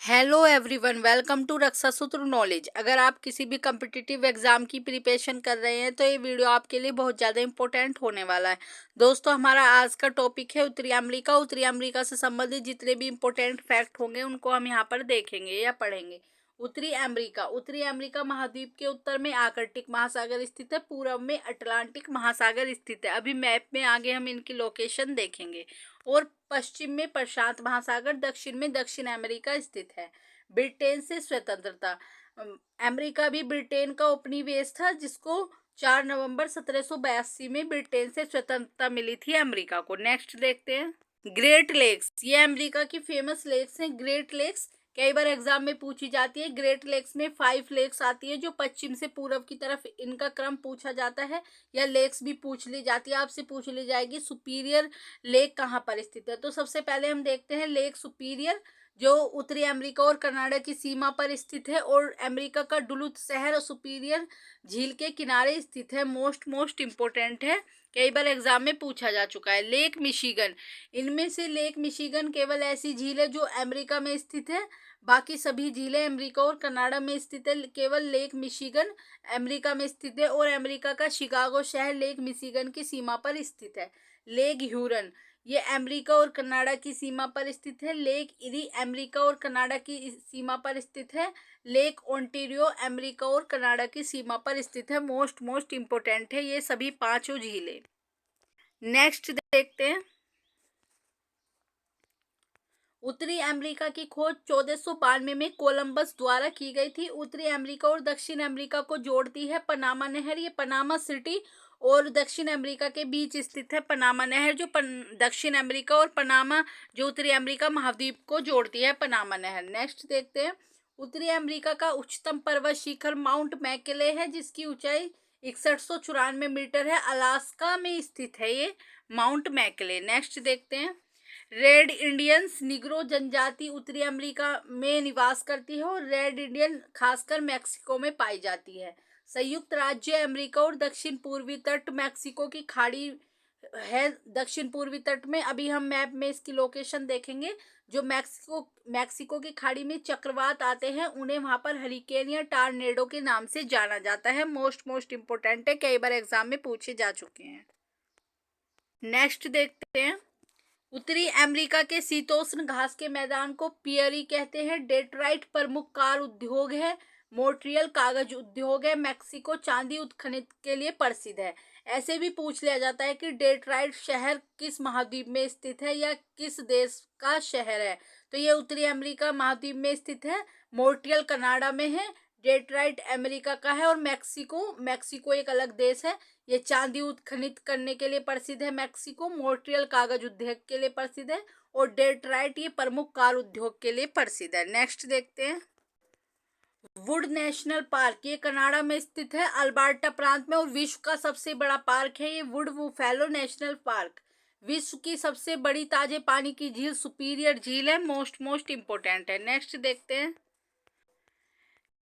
Hello everyone, welcome to रक्षा सूत्र knowledge. अगर आप किसी भी कम्पिटिटिव एग्जाम की प्रिपरेशन कर रहे हैं तो ये वीडियो आपके लिए बहुत ज़्यादा इंपॉर्टेंट होने वाला है। दोस्तों, हमारा आज का टॉपिक है उत्तरी अमेरिका। उत्तरी अमेरिका से संबंधित जितने भी इंपॉर्टेंट फैक्ट होंगे उनको हम यहाँ पर देखेंगे या पढ़ेंगे। उत्तरी अमेरिका महाद्वीप के उत्तर में आर्कटिक महासागर स्थित है, पूर्व में अटलांटिक महासागर स्थित है। अभी मैप में आगे हम इनकी लोकेशन देखेंगे। और पश्चिम में प्रशांत महासागर, दक्षिण में दक्षिण अमेरिका स्थित है। ब्रिटेन से स्वतंत्रता। अमेरिका भी ब्रिटेन का उपनिवेश था, जिसको 4 नवंबर 1782 में ब्रिटेन से स्वतंत्रता मिली थी अमेरिका को। नेक्स्ट देखते हैं ग्रेट लेक्स। ये अमेरिका की फेमस लेक्स हैं। ग्रेट लेक्स कई बार एग्जाम में पूछी जाती है। ग्रेट लेक्स में 5 लेक्स आती है, जो पश्चिम से पूर्व की तरफ इनका क्रम पूछा जाता है। या लेक्स भी पूछ ली जाती है, आपसे पूछ ली जाएगी सुपीरियर लेक कहाँ पर स्थित है। तो सबसे पहले हम देखते हैं लेक सुपीरियर, जो उत्तरी अमेरिका और कनाडा की सीमा पर स्थित है और अमेरिका का डुलुथ शहर सुपीरियर झील के किनारे स्थित है। मोस्ट इम्पोर्टेंट है, कई बार एग्जाम में पूछा जा चुका है। लेक मिशिगन, इनमें से लेक मिशिगन केवल ऐसी झील है जो अमेरिका में स्थित है। बाकी सभी झीलें अमेरिका और कनाडा में स्थित है। केवल लेक मिशिगन अमेरिका में स्थित है और अमेरिका का शिकागो शहर लेक मिशिगन की सीमा पर स्थित है। लेक ह्यूरन, ये अमेरिका और कनाडा की सीमा पर स्थित है। लेक इरी अमेरिका और कनाडा की सीमा पर स्थित है। लेक ओंटारियो अमेरिका और कनाडा की सीमा पर स्थित है। मोस्ट इम्पोर्टेंट है ये सभी पांचों झीलें। नेक्स्ट देखते हैं उत्तरी अमेरिका की खोज 1492 में कोलंबस द्वारा की गई थी। उत्तरी अमेरिका और दक्षिण अमेरिका को जोड़ती है पनामा नहर। ये पनामा सिटी और दक्षिण अमेरिका के बीच स्थित है पनामा नहर, जो दक्षिण अमेरिका और पनामा जो उत्तरी अमेरिका महाद्वीप को जोड़ती है पनामा नहर। नेक्स्ट देखते हैं उत्तरी अमेरिका का उच्चतम पर्वत शिखर माउंट मैकले है, जिसकी ऊंचाई 6194 मीटर है। अलास्का में स्थित है ये माउंट मैकले। नेक्स्ट देखते हैं रेड इंडियंस निग्रो जनजाति उत्तरी अमेरिका में निवास करती है और रेड इंडियन खासकर मैक्सिको में पाई जाती है। संयुक्त राज्य अमेरिका और दक्षिण पूर्वी तट मैक्सिको की खाड़ी है। दक्षिण पूर्वी तट में अभी हम मैप में इसकी लोकेशन देखेंगे। जो मैक्सिको की खाड़ी में चक्रवात आते हैं उन्हें वहां पर हरिकेन या टार्नेडो के नाम से जाना जाता है। मोस्ट इम्पोर्टेंट है, कई बार एग्जाम में पूछे जा चुके हैं। नेक्स्ट देखते हैं उत्तरी अमेरिका के शीतोष्ण घास के मैदान को पियरी कहते हैं। डेट्राइट प्रमुख कार उद्योग है। मोन्ट्रियल कागज उद्योग है। मैक्सिको चांदी उत्खनन के लिए प्रसिद्ध है। ऐसे भी पूछ लिया जाता है कि डेट्राइट शहर किस महाद्वीप में स्थित है या किस देश का शहर है। तो ये उत्तरी अमेरिका महाद्वीप में स्थित है। मोन्ट्रियल कनाडा में है। डेट्राइट अमेरिका का है और मैक्सिको एक अलग देश है। ये चांदी उत्खनित करने के लिए प्रसिद्ध है। मैक्सिको मोन्ट्रियल कागज उद्योग के लिए प्रसिद्ध है और डेट्राइट ये प्रमुख कार उद्योग के लिए प्रसिद्ध है। नेक्स्ट देखते हैं वुड नेशनल पार्क, ये कनाडा में स्थित है अल्बर्टा प्रांत में और विश्व का सबसे बड़ा पार्क है ये वुड बुफेलो नेशनल पार्क। विश्व की सबसे बड़ी ताजे पानी की झील सुपीरियर झील है। मोस्ट इम्पोर्टेंट है। नेक्स्ट देखते हैं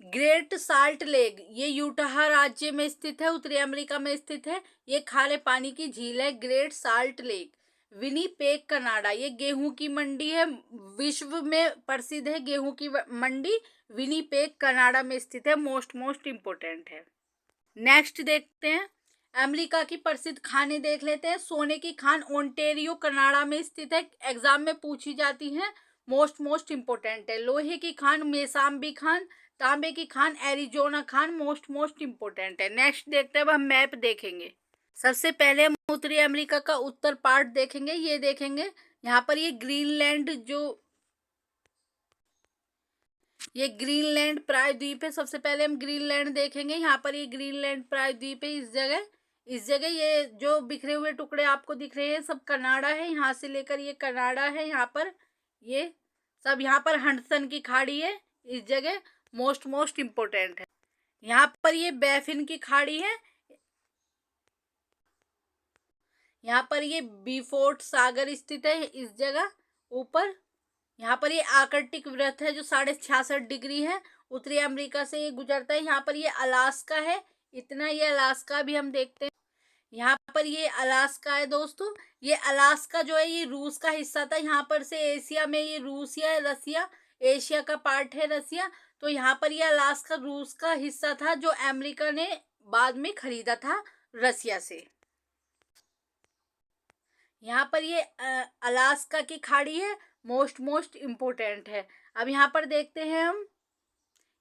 ग्रेट साल्ट लेक, ये यूटाह राज्य में स्थित है, उत्तरी अमेरिका में स्थित है। ये खारे पानी की झील है great salt lake. Winnipeg Canada, ये गेहूं की मंडी है। विश्व में प्रसिद्ध है गेहूं की मंडी विनीपेग कनाडा में स्थित है। मोस्ट इम्पोर्टेंट है। नेक्स्ट देखते हैं अमेरिका की प्रसिद्ध खाने देख लेते हैं। सोने की खान ओंटारियो कनाडा में स्थित है, एग्जाम में पूछी जाती है। मोस्ट इम्पोर्टेंट है। लोहे की खान मेसाम्बी खान, तांबे की Khan Arizona Khan. Most important है। नेक्स्ट देखते हैं, अब हम मैप देखेंगे। सबसे पहले हम उत्तरी अमेरिका का उत्तर पार्ट देखेंगे। ये देखेंगे यहाँ पर ये ग्रीनलैंड प्रायद्वीप है। सबसे पहले हम ग्रीनलैंड देखेंगे। यहाँ पर ये ग्रीनलैंड प्रायद्वीप है। इस जगह ये जो बिखरे हुए टुकड़े आपको दिख रहे हैं सब कनाडा है। यहाँ से लेकर ये कनाडा है। यहाँ पर ये सब, यहाँ पर हडसन की खाड़ी है इस जगह। मोस्ट इम्पोर्टेंट है। यहाँ पर ये बैफिन की खाड़ी है। यहाँ पर ये बीफोर्ट सागर स्थित है इस जगह ऊपर। यहाँ पर ये आर्कटिक वृत्त है जो 66.5 डिग्री है। उत्तरी अमेरिका से ये गुजरता है। यहाँ पर ये अलास्का है। इतना ये अलास्का भी हम देखते हैं। यहाँ पर ये अलास्का है दोस्तों। ये अलास्का जो है ये रूस का हिस्सा था। यहाँ पर से एशिया में ये रूस या रसिया एशिया का पार्ट है रसिया। तो यहाँ पर ये अलास्का रूस का हिस्सा था जो अमेरिका ने बाद में खरीदा था रसिया से। यहाँ पर ये अलास्का की खाड़ी है, मोस्ट इम्पोर्टेंट है। अब यहाँ पर देखते हैं हम,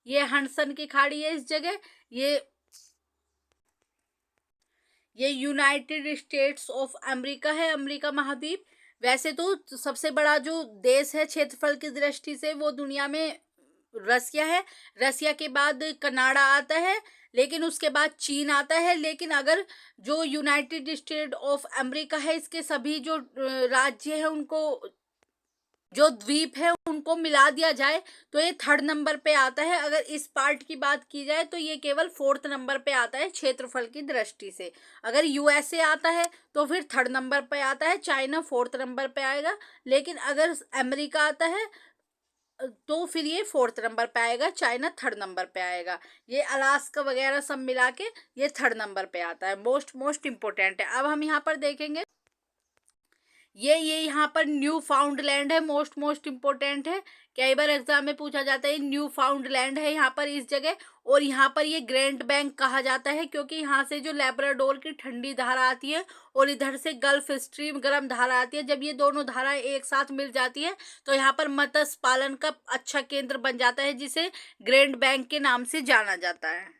ये हडसन की खाड़ी है इस जगह। ये यूनाइटेड स्टेट्स ऑफ अमेरिका है, अमेरिका महाद्वीप। वैसे तो सबसे बड़ा जो देश है क्षेत्रफल की दृष्टि से वो दुनिया में रसिया है। रसिया के बाद कनाडा आता है, लेकिन उसके बाद चीन आता है। लेकिन अगर जो यूनाइटेड स्टेट ऑफ अमेरिका है, इसके सभी जो राज्य है उनको, जो द्वीप है उनको मिला दिया जाए तो ये थर्ड नंबर पे आता है। अगर इस पार्ट की बात की जाए तो ये केवल फोर्थ नंबर पे आता है क्षेत्रफल की दृष्टि से। अगर यूएसए आता है तो फिर थर्ड नंबर पे आता है, चाइना फोर्थ नंबर पे आएगा। लेकिन अगर अमेरिका आता है तो फिर ये फोर्थ नंबर पे आएगा, चाइना थर्ड नंबर पे आएगा। ये अलास्का वगैरह सब मिला के ये थर्ड नंबर पे आता है। मोस्ट इम्पोर्टेंट है। अब हम यहाँ पर देखेंगे, ये यहाँ पर न्यू फाउंड लैंड है, मोस्ट इम्पोर्टेंट है। कई बार एग्जाम में पूछा जाता है, न्यू फाउंड लैंड है यहाँ पर इस जगह। और यहाँ पर ये ग्रैंड बैंक कहा जाता है क्योंकि यहाँ से जो लैब्राडोर की ठंडी धारा आती है और इधर से गल्फ स्ट्रीम गर्म धारा आती है, जब ये दोनों धाराएं एक साथ मिल जाती है तो यहाँ पर मत्स्य पालन का अच्छा केंद्र बन जाता है, जिसे ग्रैंड बैंक के नाम से जाना जाता है।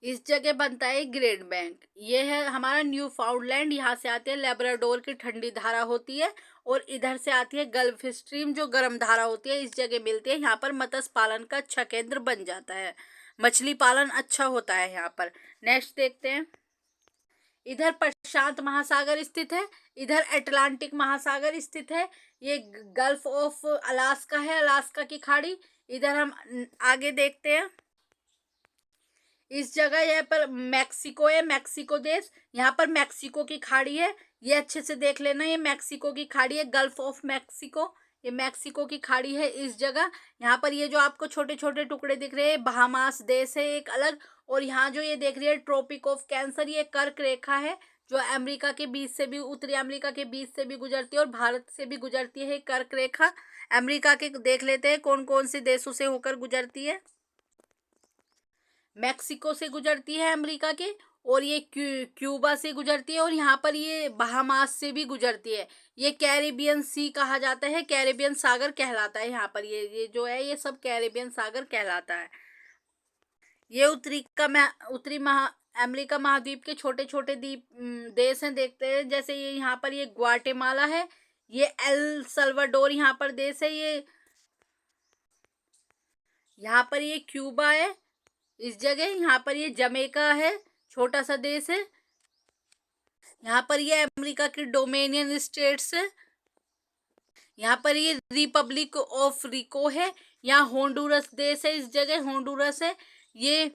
इस जगह बनता है ग्रेट बैंक। ये है हमारा न्यू फाउंडलैंड। यहाँ से आती है लैब्राडोर की ठंडी धारा होती है और इधर से आती है गल्फ स्ट्रीम जो गर्म धारा होती है, इस जगह मिलती है। यहाँ पर मत्स्य पालन का अच्छा केंद्र बन जाता है, मछली पालन अच्छा होता है यहाँ पर। नेक्स्ट देखते हैं, इधर प्रशांत महासागर स्थित है, इधर अटलांटिक महासागर स्थित है। ये गल्फ ऑफ अलास्का है, अलास्का की खाड़ी। इधर हम आगे देखते हैं, इस जगह यहाँ पर मैक्सिको है, मैक्सिको देश। यहाँ पर मैक्सिको की खाड़ी है, ये अच्छे से देख लेना, ये मैक्सिको की खाड़ी है, गल्फ ऑफ मैक्सिको। ये मैक्सिको की खाड़ी है इस जगह। यहाँ पर ये जो आपको छोटे छोटे टुकड़े दिख रहे हैं, बहामास देश है एक अलग। और यहाँ जो ये देख रही है ट्रॉपिक ऑफ कैंसर, ये कर्क रेखा है जो अमेरिका के बीच से भी, उत्तरी अमेरिका के बीच से भी गुजरती है और भारत से भी गुजरती है कर्क रेखा। अमेरिका के देख लेते हैं कौन कौन से देशों से होकर गुजरती है। मैक्सिको से गुजरती है अमेरिका के, और ये क्यूबा से गुजरती है, और यहाँ पर ये बहामास से भी गुजरती है। ये कैरेबियन सी कहा जाता है, कैरेबियन सागर कहलाता है। यहाँ पर ये जो है ये सब कैरेबियन सागर कहलाता है। ये उत्तरी अमेरिका महाद्वीप के छोटे छोटे द्वीप देश हैं, देखते हैं। जैसे ये यहाँ पर ये ग्वाटेमाला है, ये एल सल्वाडोर यहाँ पर देश है, ये यहाँ पर ये क्यूबा है इस जगह। यहाँ पर ये जमैका है, छोटा सा देश है। यहाँ पर ये अमेरिका की डोमिनियन स्टेट्स है। यहाँ पर ये रिपब्लिक ऑफ रिको है। यहाँ होंडुरस देश है, इस जगह होंडुरस है। ये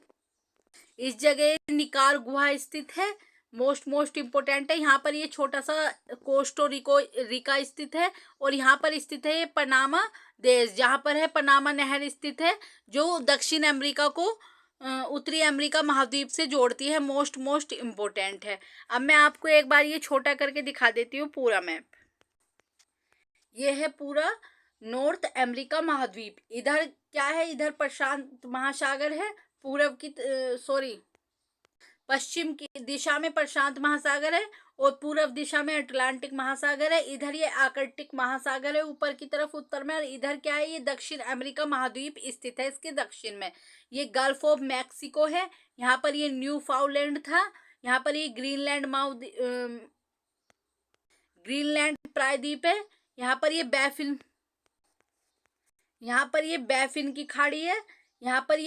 इस जगह निकारागुआ स्थित है, मोस्ट इम्पोर्टेंट है। यहाँ पर ये छोटा सा कोस्टो रिका स्थित है, और यहाँ पर स्थित है ये पनामा देश, जहाँ पर है पनामा नहर स्थित है जो दक्षिण अमेरिका को उत्तरी अमेरिका महाद्वीप से जोड़ती है। मोस्ट इम्पोर्टेंट है। अब मैं आपको एक बार ये छोटा करके दिखा देती हूँ पूरा मैप। ये है पूरा नॉर्थ अमेरिका महाद्वीप। इधर क्या है, इधर प्रशांत महासागर है, पूर्व की पश्चिम की दिशा में प्रशांत महासागर है, और पूर्व दिशा में अटलांटिक महासागर है। इधर ये आर्कटिक महासागर है ऊपर की तरफ उत्तर में, और इधर क्या है, ये दक्षिण अमेरिका महाद्वीप स्थित है इसके दक्षिण में। ये गल्फ ऑफ मैक्सिको है। यहाँ पर ये न्यू फाउंडलैंड था। यहाँ पर ये ग्रीनलैंड प्रायद्वीप है। यहाँ पर ये बैफिन की खाड़ी है। यहाँ पर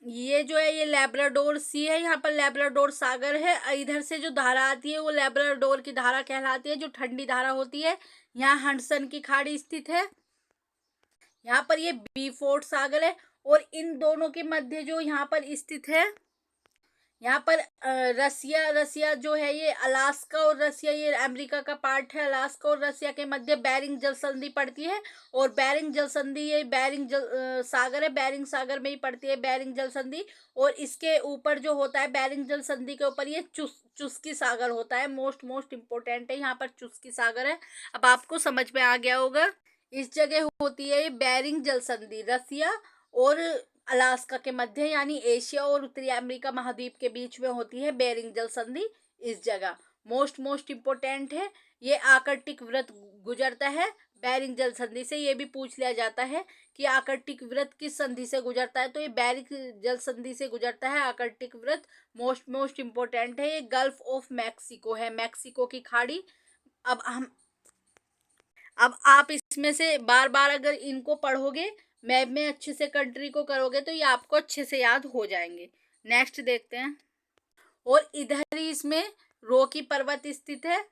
ये जो है ये लैब्राडोर सी है, यहाँ पर लैब्राडोर सागर है। इधर से जो धारा आती है वो लैब्राडोर की धारा कहलाती है, जो ठंडी धारा होती है। यहाँ हडसन की खाड़ी स्थित है। यहाँ पर ये बीफोर्ड सागर है, और इन दोनों के मध्य जो यहाँ पर स्थित है, यहाँ पर रसिया जो है, ये अलास्का और रसिया ये अमेरिका का पार्ट है। अलास्का और रसिया के मध्य बेरिंग जल संधि पड़ती है, और बेरिंग जल संधि ये सागर है, बेरिंग सागर में ही पड़ती है बेरिंग जल संधि। और इसके ऊपर जो होता है बेरिंग जल संधि के ऊपर ये चुस्की सागर होता है। मोस्ट इम्पोर्टेंट है, यहाँ पर चुस्की सागर है। अब आपको समझ में आ गया होगा। इस जगह होती है ये बेरिंग जल संधि, रसिया और अलास्का के मध्य यानी एशिया और उत्तरी अमेरिका महाद्वीप के बीच में होती है बेरिंग जल संधि। इस जगह मोस्ट इम्पोर्टेंट है, ये आर्कटिक वृत्त गुजरता है बेरिंग जल संधि से। ये भी पूछ लिया जाता है कि आर्कटिक वृत्त किस संधि से गुजरता है, तो ये बेरिंग जल संधि से गुजरता है आर्कटिक वृत्त। मोस्ट इम्पोर्टेंट है, ये गल्फ ऑफ मैक्सिको है, मैक्सिको की खाड़ी। अब आप इसमें से बार बार अगर इनको पढ़ोगे, मैप में अच्छे से कंट्री को करोगे, तो ये आपको अच्छे से याद हो जाएंगे। नेक्स्ट देखते हैं। और इधर ही इसमें रॉकी पर्वत स्थित है,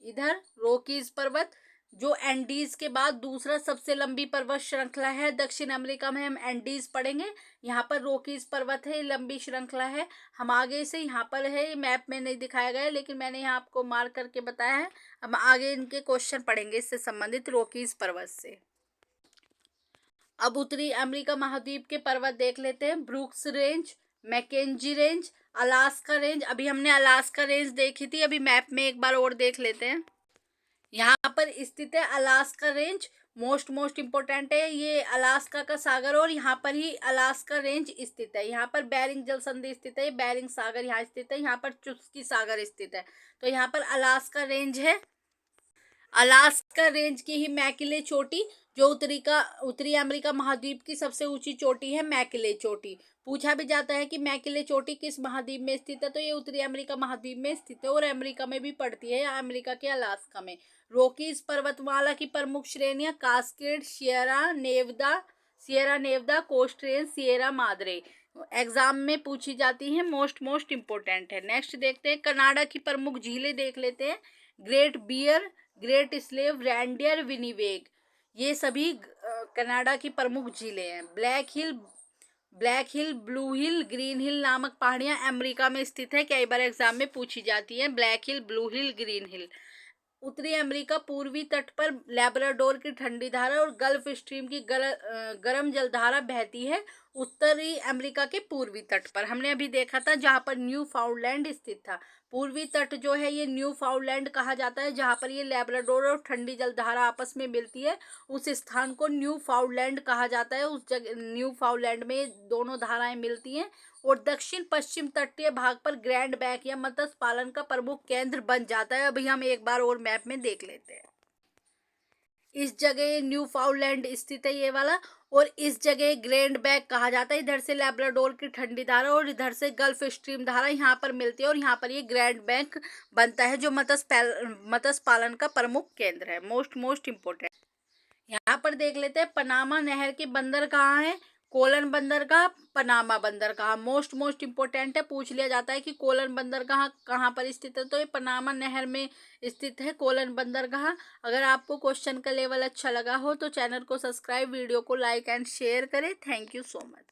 इधर रॉकीज पर्वत, जो एंडीज के बाद दूसरा सबसे लंबी पर्वत श्रृंखला है दक्षिण अमेरिका में। हम एंडीज पढ़ेंगे, यहाँ पर रॉकीज पर्वत है, लंबी श्रृंखला है। हम आगे से यहाँ पर है, मैप में नहीं दिखाया गया है लेकिन मैंने यहाँ आपको मार्क करके बताया है। हम आगे इनके क्वेश्चन पढ़ेंगे इससे संबंधित रॉकीज पर्वत से। अब उत्तरी अमेरिका महाद्वीप के पर्वत देख लेते हैं। Brooks range, Mackenzie range, Alaska range. अभी हमने अलास्का रेंज देखी थी, अभी मैप में एक बार और देख लेते हैं। यहाँ पर स्थित है अलास्का रेंज, मोस्ट इम्पोर्टेंट है ये अलास्का का सागर, और यहाँ पर ही अलास्का रेंज स्थित है। यहाँ पर बेरिंग जल संधि स्थित है, बेरिंग सागर यहाँ स्थित है, यहाँ पर चुस्की सागर स्थित है, तो यहाँ पर अलास्का रेंज है। अलास्का रेंज की ही मैकिले चोटी, जो उत्तरी अमेरिका महाद्वीप की सबसे ऊंची चोटी है, मैकिले चोटी। पूछा भी जाता है कि मैकिले चोटी किस महाद्वीप में स्थित है, तो ये उत्तरी अमेरिका महाद्वीप में स्थित है और अमेरिका में भी पड़ती है, अमेरिका के अलास्का में। रॉकीज पर्वतमाला की प्रमुख श्रेणियां Cascade, Sierra Nevada, Coast Range, Sierra Madre exam में पूछी जाती है, मोस्ट इम्पोर्टेंट है। नेक्स्ट देखते हैं, कनाडा की प्रमुख झीलें देख लेते हैं। ग्रेट बियर, ग्रेट स्लेव, रैंडियर, विनीवेग, ये सभी कनाडा की प्रमुख झीलें हैं। ब्लैक हिल, ब्लू हिल, ग्रीन हिल नामक पहाड़ियां अमेरिका में स्थित है, कई बार एग्जाम में पूछी जाती है। ब्लैक हिल, ब्लू हिल, ग्रीन हिल। उत्तरी अमेरिका पूर्वी तट पर लैब्राडोर की ठंडी धारा और गल्फ स्ट्रीम की गर्म जलधारा बहती है। उत्तरी अमेरिका के पूर्वी तट पर हमने अभी देखा था जहाँ पर न्यू फाउंडलैंड स्थित था। पूर्वी तट जो है ये न्यू फाउंडलैंड कहा जाता है, जहाँ पर ये लैब्राडोर और ठंडी जलधारा आपस में मिलती है, उस स्थान को न्यू फाउंडलैंड कहा जाता है। उस जगह न्यू फाउंडलैंड में दोनों धाराएं मिलती हैं और दक्षिण पश्चिम तटीय भाग पर ग्रैंड बैंक या मत्स्य पालन का प्रमुख केंद्र बन जाता है। अभी हम एक बार और मैप में देख लेते हैं। इस जगह न्यू फाउंडलैंड स्थित है ये वाला, और इस जगह ग्रैंड बैंक कहा जाता है। इधर से लैब्राडोर की ठंडी धारा और इधर से गल्फ स्ट्रीम धारा यहाँ पर मिलती है और यहाँ पर ये ग्रैंड बैंक बनता है, जो मत्स्य पालन का प्रमुख केंद्र है। Most important. यहाँ पर देख लेते हैं, पनामा नहर के बंदर कहाँ है। कोलन बंदरगाह, पनामा बंदरगाह। मोस्ट इम्पोर्टेंट है, पूछ लिया जाता है कि कोलन बंदरगाह कहाँ पर स्थित है, तो ये पनामा नहर में स्थित है कोलन बंदरगाह। अगर आपको क्वेश्चन का लेवल अच्छा लगा हो तो चैनल को सब्सक्राइब, वीडियो को लाइक एंड शेयर करें। Thank you so much.